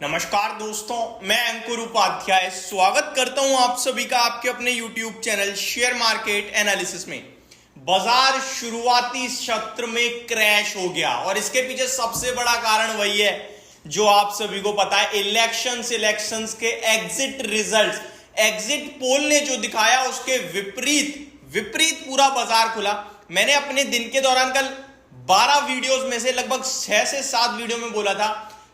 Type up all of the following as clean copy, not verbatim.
नमस्कार दोस्तों, मैं अंकुर उपाध्याय स्वागत करता हूं आप सभी का आपके अपने YouTube channel share market analysis में। बाजार शुरुआती सत्र में क्रैश हो गया और इसके पीछे सबसे बड़ा कारण वही है जो आप सभी को पता है, इलेक्शंस के एग्जिट रिजल्ट्स। एग्जिट पोल ने जो दिखाया उसके विपरीत पूरा बाजार खुला। मैंने अपने दिन के दौरान कल 12 वीडियोस में से लगभग 6 से 7 वीडियो में बोला था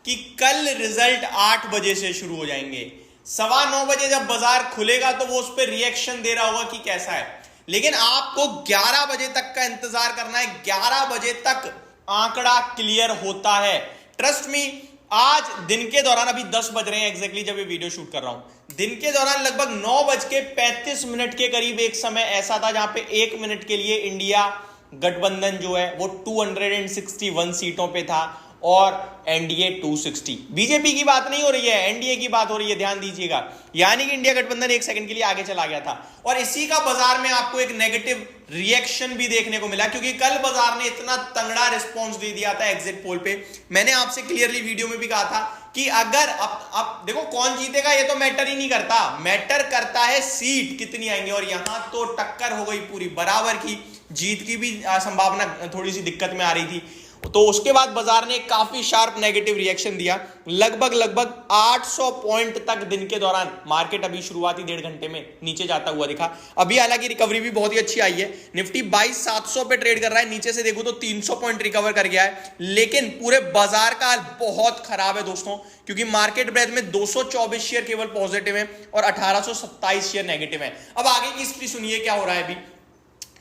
कि कल रिजल्ट 8 बजे से शुरू हो जाएंगे। 9:15 बजे जब बाजार खुलेगा तो वो उस पर रिएक्शन दे रहा होगा कि कैसा है, लेकिन आपको 11 बजे तक का इंतजार करना है। 11 बजे तक आंकड़ा क्लियर होता है। ट्रस्ट मी, आज दिन के दौरान, अभी 10 बज रहे हैं एग्जैक्टली जब ये वीडियो शूट कर रहा हूं, दिन के दौरान लगभग 9:35 के करीब एक समय ऐसा था जहां पे 1 मिनट के लिए इंडिया गठबंधन जो है वो 261 सीटों पे था और एनडीए 260। बीजेपी की बात नहीं हो रही है, एनडीए की बात हो रही है, ध्यान दीजिएगा। यानी कि इंडिया गठबंधन 1 सेकंड के लिए आगे चला गया था और इसी का बाजार में आपको एक नेगेटिव रिएक्शन भी देखने को मिला, क्योंकि कल बाजार ने इतना तगड़ा रिस्पॉन्स दे दिया था एग्जिट पोल पे। मैंने आपसे क्लियरली वीडियो में भी कहा था कि अगर अब देखो कौन जीतेगा ये तो मैटर ही नहीं करता, मैटर करता है सीट कितनी आएंगे। और यहां तो टक्कर हो गई पूरी बराबर की, जीत की भी संभावना थोड़ी सी दिक्कत में आ रही थी। तो उसके बाद बाजार ने काफी शार्प नेगेटिव रिएक्शन दिया, लगभग 800 पॉइंट तक दिन के दौरान मार्केट अभी शुरुआती 1.5 घंटे में नीचे जाता हुआ दिखा। अभी हालांकि रिकवरी भी बहुत ही अच्छी आई है। निफ्टी 22,700 पे ट्रेड कर रहा है, नीचे से देखो तो 300 पॉइंट रिकवर कर गया है, लेकिन पूरे बाजार का हाल बहुत खराब है दोस्तों, क्योंकि मार्केट ब्रेथ में 224 शेयर केवल पॉजिटिव है और 1827 शेयर नेगेटिव है। अब आगे की हिस्ट्री सुनिए क्या हो रहा है। अभी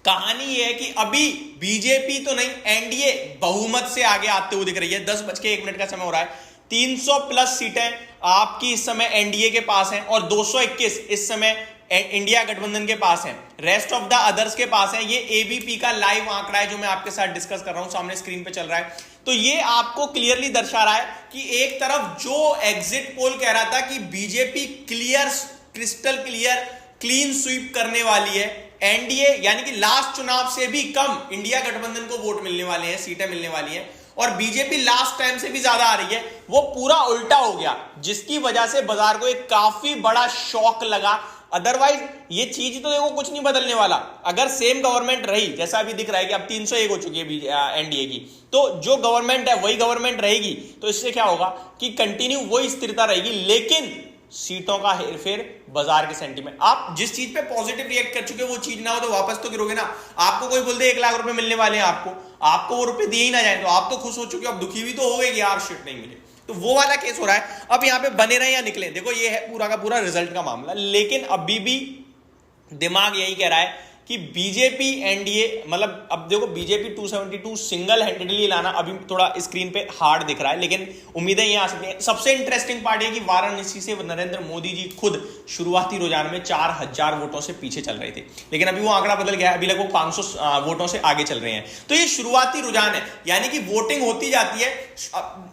कहानी यह है कि अभी बीजेपी तो नहीं, एनडीए बहुमत से आगे आते हुए दिख रही है। 10:01 का समय हो रहा है। 300 प्लस सीटें आपकी इस समय एनडीए के पास हैं और 221 इस समय इंडिया गठबंधन के पास है। रेस्ट ऑफ द अदर्स के पास है। ये एबीपी का लाइव आंकड़ा है जो मैं आपके साथ डिस्कस कर रहा हूं, सामने स्क्रीन पे चल रहा है। तो ये आपको क्लियरली दर्शा रहा है कि एक तरफ जो एग्जिट पोल कह रहा था कि BJP crystal clear clean sweep करने वाली है, एनडीए यानी कि लास्ट चुनाव से भी कम इंडिया गठबंधन को वोट मिलने वाले हैं, सीटें मिलने वाली हैं, और बीजेपी लास्ट टाइम से भी ज्यादा आ रही है, वो पूरा उल्टा हो गया, जिसकी वजह से बाजार को एक काफी बड़ा शॉक लगा। अदरवाइज ये चीज तो देखो कुछ नहीं बदलने वाला। अगर सेम गवर्नमेंट रही, जैसा अभी दिख रहा है कि अब 301 हो चुकी है एनडीए की, तो जो गवर्नमेंट है वही गवर्नमेंट रहेगी, तो इससे क्या होगा कि कंटिन्यू वही स्थिरता रहेगी, लेकिन सीटों का हेरफेर बाजार के सेंटीमेंट। आप जिस चीज पे पॉजिटिव रिएक्ट कर चुके हो वो चीज ना हो तो वापस तो गिरोगे ना। आपको कोई बोल दे 1 लाख रुपए मिलने वाले हैं, आपको वो रुपए दिए ही ना जाए तो आप तो खुश हो चुके हो, अब दुखी भी तो हो गए कि यार शिट नहीं मिले। तो वो वाला केस हो रहा है। अब यहां पे बने रहे या निकले, देखो ये है पूरा का पूरा रिजल्ट का मामला, लेकिन अभी भी दिमाग यही कह रहा है कि बीजेपी एनडीए, मतलब अब देखो बीजेपी 272 सिंगल हैंडेडली लाना अभी थोड़ा स्क्रीन पे हार्ड दिख रहा है, लेकिन उम्मीदें ये आ सकती हैं। सबसे इंटरेस्टिंग पार्ट है कि वाराणसी से नरेंद्र मोदी जी खुद शुरुआती रुझान में 4000 वोटों से पीछे चल रहे थे, लेकिन अभी वो आंकड़ा बदल गया है, अभी लगभग 500 वोटों से आगे चल रहे हैं। तो ये शुरुआती रुझान है, यानी कि वोटिंग होती जाती है।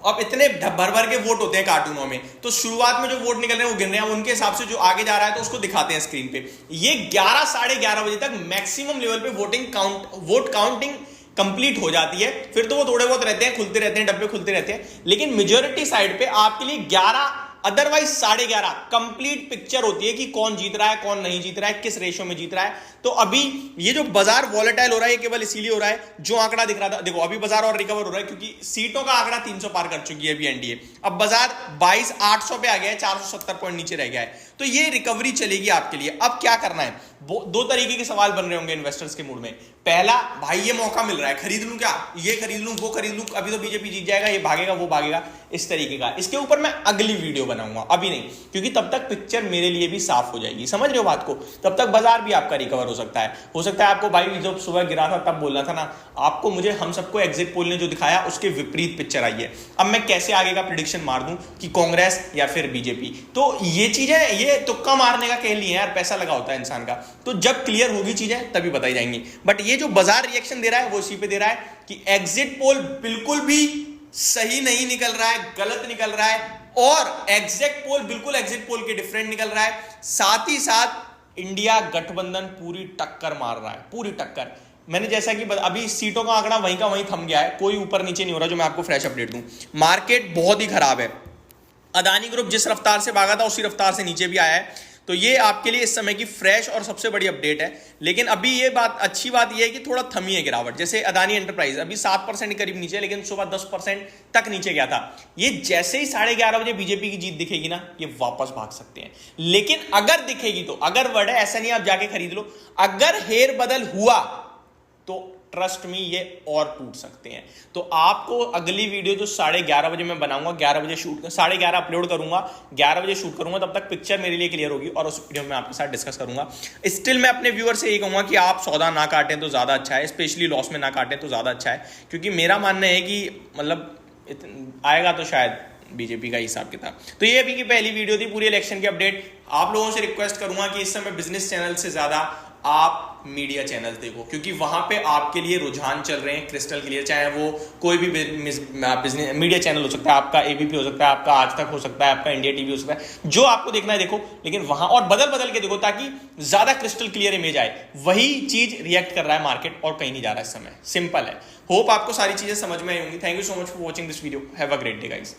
अब इतने भर के वोट होते हैं कार्टूनों में, तो शुरुआत में जो वोट निकल रहे हैं वो गिन रहे हैं, उनके हिसाब से जो आगे जा रहा है तो उसको दिखाते हैं स्क्रीन पे। ये 11 साढ़े 11 बजे तक मैक्सिमम लेवल पे वोट काउंटिंग कंप्लीट हो जाती है। फिर तो वो थोड़े बहुत रहते हैं, खुलते रहते हैं, डब्बे खुलते रहते हैं, लेकिन मेजॉरिटी साइड पे आपके लिए 11 अदरवाइज 11:30 कंप्लीट पिक्चर होती है कि कौन जीत रहा है, कौन नहीं जीत रहा है, किस रेशियो में जीत रहा है। तो अभी ये जो बाजार वॉलेटाइल हो रहा है, ये केवल इसीलिए हो रहा है, जो आंकड़ा दिख रहा था, देखो अभी बाजार और रिकवर हो रहा है क्योंकि सीटों का आंकड़ा 300 पार कर चुकी है अभी एनडीए। अब बाजार 22,800 पे आ गया है, 470 पॉइंट नीचे रह गया है। तो ये रिकवरी चलेगी आपके लिए। अब क्या करना है, 2 तरीके के सवाल बन रहे होंगे इन्वेस्टर्स के मूड में। पहला, भाई ये मौका मिल रहा है, खरीद लूं क्या, ये खरीद लूं, वो खरीद लूं, अभी तो बीजेपी जीत जाएगा, ये भागेगा, वो भागेगा, इस तरीके का। इसके ऊपर मैं अगली वीडियो बनाऊंगा, अभी नहीं, क्योंकि तब तक पिक्चर मेरे लिए भी साफ हो जाएगी। समझ रहे हो बात को? तब तक बाजार भी आपका रिकवर हो सकता है आपको भाई जब सुबह गिरा था तब बोलना था ना आपको, मुझे हम सबको एग्जिट पोल ने जो दिखाया उसके विपरीत पिक्चर आई है। अब मैं कैसे आगे का प्रेडिक्शन मार दूं कि कांग्रेस या फिर बीजेपी, तो ये चीजें, ये तुक्का मारने का खेल नहीं है यार, पैसा लगा होता है इंसान का। तो जब क्लियर होगी चीजें तभी बताई जाएंगी। बट ये जो बाजार रिएक्शन दे रहा है वो इसी पे दे रहा है कि एग्जिट पोल बिल्कुल भी सही नहीं निकल रहा है, गलत निकल रहा है, और एग्जिट पोल बिल्कुल एग्जिट पोल के डिफरेंट निकल रहा है। साथ ही साथ इंडिया गठबंधन पूरी टक्कर मार रहा है, पूरी टक्कर। मैंने जैसा कि अभी सीटों का आंकड़ा वहीं का वहीं थम गया है, कोई ऊपर नीचे नहीं हो रहा, जो मैं आपको फ्रेश अपडेट दूं। मार्केट बहुत ही खराब है, अदानी ग्रुप जिस रफ्तार से भागा था उसी रफ्तार से नीचे भी आया है। तो ये आपके लिए इस समय की फ्रेश और सबसे बड़ी अपडेट है। लेकिन अभी ये बात अच्छी बात ये है कि थोड़ा थमी है गिरावट। जैसे अदानी एंटरप्राइज अभी 7% के करीब नीचे है, लेकिन सुबह 10% तक नीचे गया था। ये जैसे ही 11:30 बजे बीजेपी की जीत दिखेगी ना, ये वापस भाग सकते हैं। लेकिन अगर दिखेगी तो, अगर वर्ड है, ऐसा नहीं आप जाके खरीद लो, अगर हेर बदल हुआ तो ट्रस्ट में ये और टूट सकते हैं। तो आपको अगली वीडियो जो 11:30 बजे मैं बनाऊंगा, 11 बजे शूट, 11:30 अपलोड करूंगा, 11 बजे शूट करूंगा, तब तक पिक्चर मेरे लिए क्लियर होगी और उस वीडियो में आपके साथ डिस्कस करूंगा। स्टिल मैं अपने व्यूअर से ये कहूंगा कि आप सौदा ना काटें तो ज्यादा अच्छा है, स्पेशली लॉस में ना काटें तो ज्यादा अच्छा है, क्योंकि मेरा मानना है कि मतलब आएगा तो शायद बीजेपी का हिसाब किताब। तो ये अभी की पहली वीडियो थी पूरी इलेक्शन की अपडेट। आप लोगों से रिक्वेस्ट करूंगा कि इस समय बिजनेस चैनल से ज्यादा आप मीडिया चैनल देखो, क्योंकि वहां पे आपके लिए रुझान चल रहे हैं क्रिस्टल क्लियर। चाहे वो कोई भी बिजनेस मीडिया चैनल हो सकता है, आपका एबीपी हो सकता है, आपका आज तक हो सकता है, आपका इंडिया टीवी हो सकता है, जो आपको देखना है देखो, लेकिन वहां और बदल बदल के देखो ताकि ज्यादा क्रिस्टल क्लियर इमेज आए। वही चीज रिएक्ट कर रहा है मार्केट और कहीं नहीं जा रहा है इस समय। सिंपल है। होप आपको सारी चीजें समझ में आई होंगी। Thank you so much for watching this video. Have a great day guys.